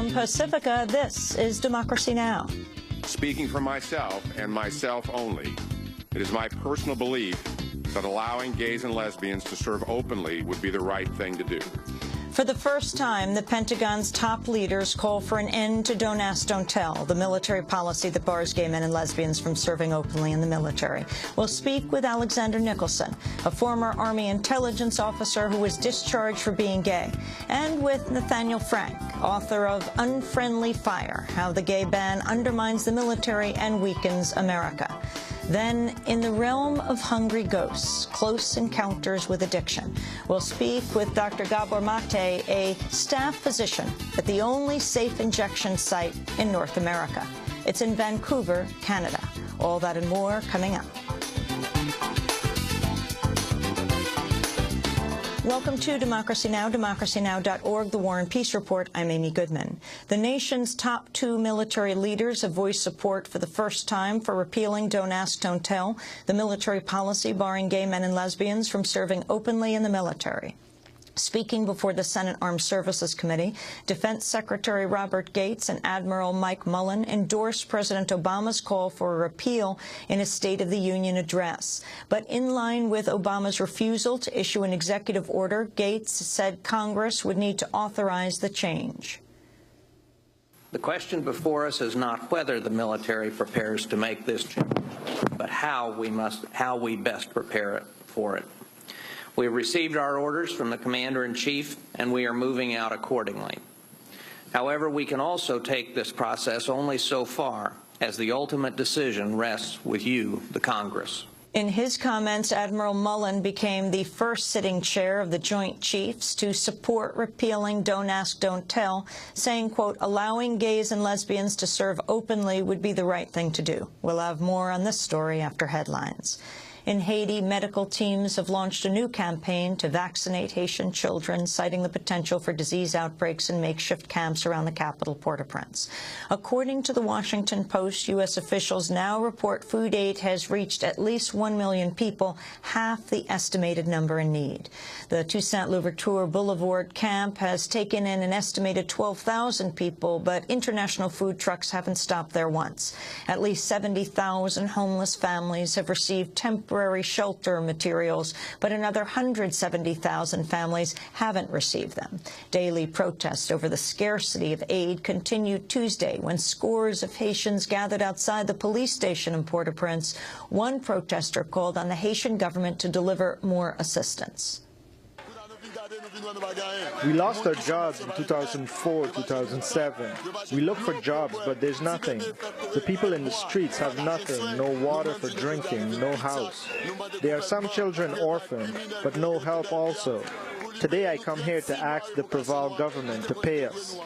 From Pacifica, this is Democracy Now! Speaking for myself and myself only, it is my personal belief that allowing gays and lesbians to serve openly would be the right thing to do. For the first time, the Pentagon's top leaders call for an end to Don't Ask, Don't Tell, the military policy that bars gay men and lesbians from serving openly in the military. We'll speak with Alexander Nicholson, a former Army intelligence officer who was discharged for being gay, and with Nathaniel Frank, author of Unfriendly Fire, How the Gay Ban Undermines the Military and Weakens America. Then, in the realm of hungry ghosts, close encounters with addiction, we'll speak with Dr. Gabor Mate, a staff physician at the only safe injection site in North America. It's in Vancouver, Canada. All that and more coming up. Welcome to Democracy Now!, democracynow.org, The War and Peace Report. I'm Amy Goodman. The nation's top two military leaders have voiced support for the first time for repealing Don't Ask, Don't Tell, the military policy barring gay men and lesbians from serving openly in the military. Speaking before the Senate Armed Services Committee, Defense Secretary Robert Gates and Admiral Mike Mullen endorsed President Obama's call for a repeal in his State of the Union address. But in line with Obama's refusal to issue an executive order, Gates said Congress would need to authorize the change. The question before us is not whether the military prepares to make this change, but how we best prepare for it. We have received our orders from the Commander-in-Chief, and we are moving out accordingly. However, we can also take this process only so far, as the ultimate decision rests with you, the Congress. In his comments, Admiral Mullen became the first sitting chair of the Joint Chiefs to support repealing Don't Ask, Don't Tell, saying, quote, allowing gays and lesbians to serve openly would be the right thing to do. We'll have more on this story after headlines. In Haiti, medical teams have launched a new campaign to vaccinate Haitian children, citing the potential for disease outbreaks in makeshift camps around the capital, Port-au-Prince. According to the Washington Post, U.S. officials now report food aid has reached at least 1 million people, half the estimated number in need. The Toussaint Louverture Boulevard camp has taken in an estimated 12,000 people, but international food trucks haven't stopped there once. At least 70,000 homeless families have received temporary shelter materials, but another 170,000 families haven't received them. Daily protests over the scarcity of aid continued Tuesday when scores of Haitians gathered outside the police station in Port-au-Prince. One protester called on the Haitian government to deliver more assistance. We lost our jobs in 2004, 2007. We look for jobs, but there's nothing. The people in the streets have nothing, no water for drinking, no house. There are some children orphaned, but no help also. Today I come here to ask the Provincial government to pay us.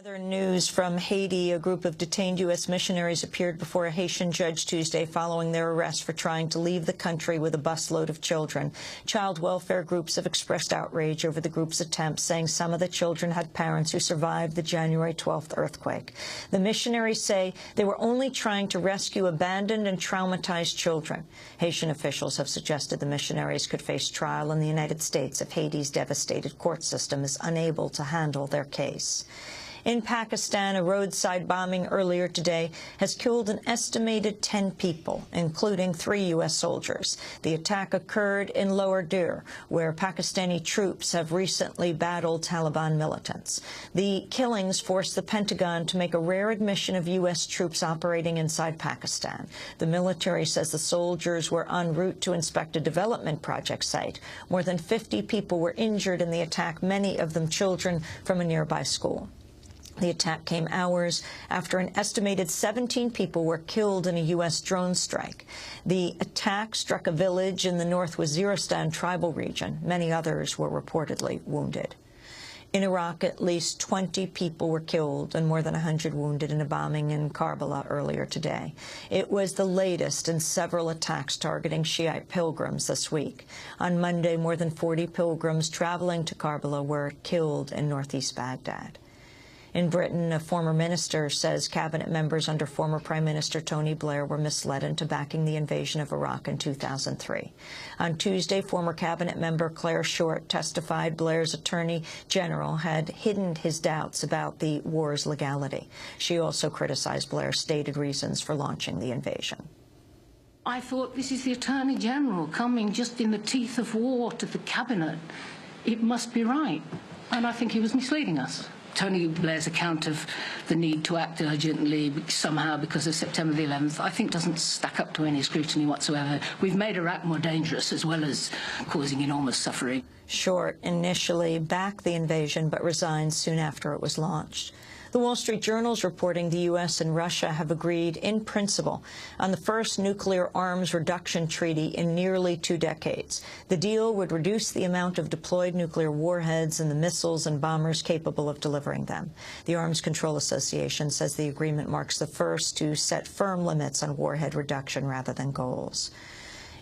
Other news from Haiti, a group of detained U.S. missionaries appeared before a Haitian judge Tuesday following their arrest for trying to leave the country with a busload of children. Child welfare groups have expressed outrage over the group's attempts, saying some of the children had parents who survived the January 12th earthquake. The missionaries say they were only trying to rescue abandoned and traumatized children. Haitian officials have suggested the missionaries could face trial in the United States if Haiti's devastated court system is unable to handle their case. In Pakistan, a roadside bombing earlier today has killed an estimated 10 people, including 3 U.S. soldiers. The attack occurred in Lower Dir, where Pakistani troops have recently battled Taliban militants. The killings forced the Pentagon to make a rare admission of U.S. troops operating inside Pakistan. The military says the soldiers were en route to inspect a development project site. More than 50 people were injured in the attack, many of them children from a nearby school. The attack came hours after an estimated 17 people were killed in a U.S. drone strike. The attack struck a village in the North Waziristan tribal region. Many others were reportedly wounded. In Iraq, at least 20 people were killed and more than 100 wounded in a bombing in Karbala earlier today. It was the latest in several attacks targeting Shiite pilgrims this week. On Monday, more than 40 pilgrims traveling to Karbala were killed in northeast Baghdad. In Britain, a former minister says cabinet members under former Prime Minister Tony Blair were misled into backing the invasion of Iraq in 2003. On Tuesday, former cabinet member Claire Short testified Blair's attorney general had hidden his doubts about the war's legality. She also criticized Blair's stated reasons for launching the invasion. I thought, this is the Attorney General coming just in the teeth of war to the cabinet. It must be right. And I think he was misleading us. Tony Blair's account of the need to act urgently somehow because of September the 11th, I think doesn't stack up to any scrutiny whatsoever. We've made Iraq more dangerous as well as causing enormous suffering. Short initially backed the invasion but resigned soon after it was launched. The Wall Street Journal is reporting the U.S. and Russia have agreed in principle on the first nuclear arms reduction treaty in nearly 2 decades. The deal would reduce the amount of deployed nuclear warheads and the missiles and bombers capable of delivering them. The Arms Control Association says the agreement marks the first to set firm limits on warhead reduction rather than goals.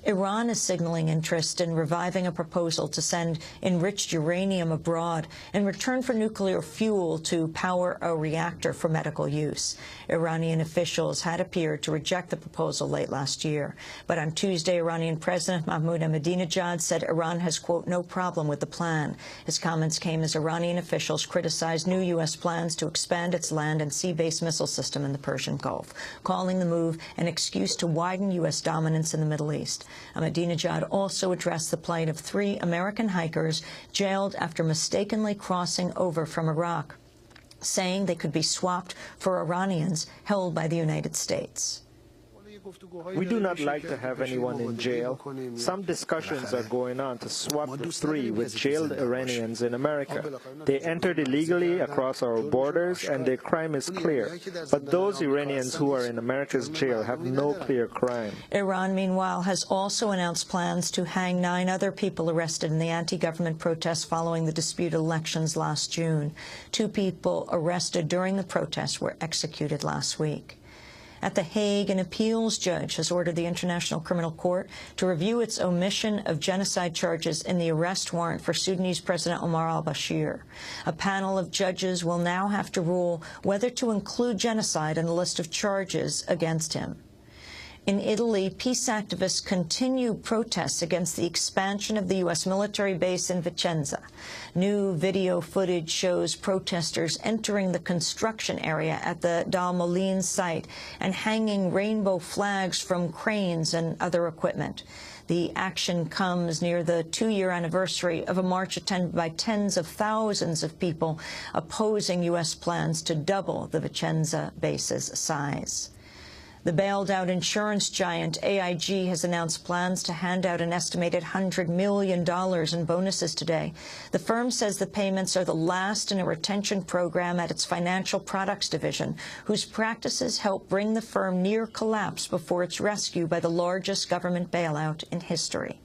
Iran is signaling interest in reviving a proposal to send enriched uranium abroad in return for nuclear fuel to power a reactor for medical use. Iranian officials had appeared to reject the proposal late last year. But on Tuesday, Iranian President Mahmoud Ahmadinejad said Iran has, quote, no problem with the plan. His comments came as Iranian officials criticized new U.S. plans to expand its land and sea-based missile system in the Persian Gulf, calling the move an excuse to widen U.S. dominance in the Middle East. Ahmadinejad also addressed the plight of 3 American hikers jailed after mistakenly crossing over from Iraq, saying they could be swapped for Iranians held by the United States. We do not like to have anyone in jail. Some discussions are going on to swap the 3 with jailed Iranians in America. They entered illegally across our borders and their crime is clear. But those Iranians who are in America's jail have no clear crime. Iran, meanwhile, has also announced plans to hang 9 other people arrested in the anti-government protests following the disputed elections last June. 2 people arrested during the protests were executed last week. At The Hague, an appeals judge has ordered the International Criminal Court to review its omission of genocide charges in the arrest warrant for Sudanese President Omar al-Bashir. A panel of judges will now have to rule whether to include genocide in the list of charges against him. In Italy, peace activists continue protests against the expansion of the U.S. military base in Vicenza. New video footage shows protesters entering the construction area at the Dal Molin site and hanging rainbow flags from cranes and other equipment. The action comes near the 2-year anniversary of a march attended by tens of thousands of people opposing U.S. plans to double the Vicenza base's size. The bailed-out insurance giant AIG has announced plans to hand out an estimated $100 million in bonuses today. The firm says the payments are the last in a retention program at its financial products division, whose practices help bring the firm near collapse before its rescue by the largest government bailout in history.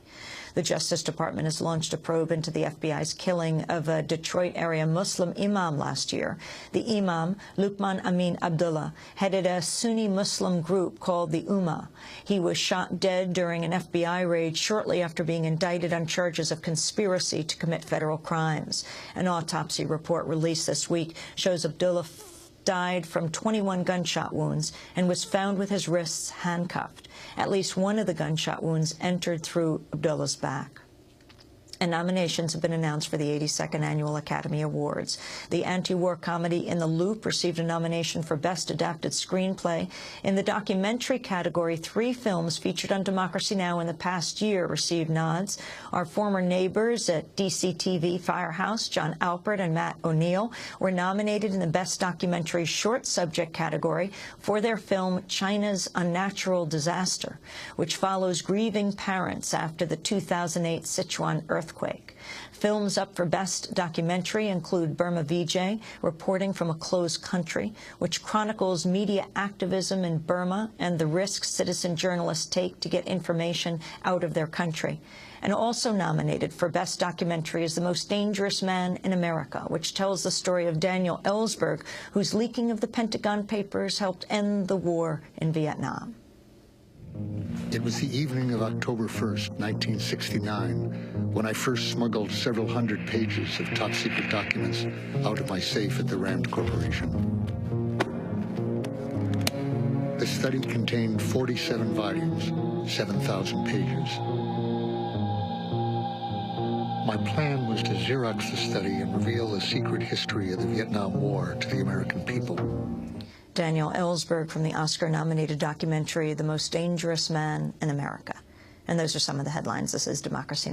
The Justice Department has launched a probe into the FBI's killing of a Detroit-area Muslim imam last year. The imam, Luqman Amin Abdullah, headed a Sunni Muslim group called the Ummah. He was shot dead during an FBI raid shortly after being indicted on charges of conspiracy to commit federal crimes. An autopsy report released this week shows Abdullah died from 21 gunshot wounds and was found with his wrists handcuffed. At least one of the gunshot wounds entered through Abdullah's back. And nominations have been announced for the 82nd Annual Academy Awards. The anti-war comedy In the Loop received a nomination for Best Adapted Screenplay. In the documentary category, 3 films featured on Democracy Now! In the past year received nods. Our former neighbors at DCTV Firehouse, John Alpert and Matt O'Neill, were nominated in the Best Documentary Short Subject category for their film China's Unnatural Disaster, which follows grieving parents after the 2008 Sichuan earthquake. Films up for Best Documentary include Burma Vijay, Reporting from a Closed Country, which chronicles media activism in Burma and the risks citizen journalists take to get information out of their country. And also nominated for Best Documentary is The Most Dangerous Man in America, which tells the story of Daniel Ellsberg, whose leaking of the Pentagon Papers helped end the war in Vietnam. It was the evening of October 1st, 1969, when I first smuggled several hundred pages of top-secret documents out of my safe at the Rand Corporation. The study contained 47 volumes, 7,000 pages. My plan was to Xerox the study and reveal the secret history of the Vietnam War to the American people. Daniel Ellsberg from the Oscar-nominated documentary The Most Dangerous Man in America. And those are some of the headlines. This is Democracy Now!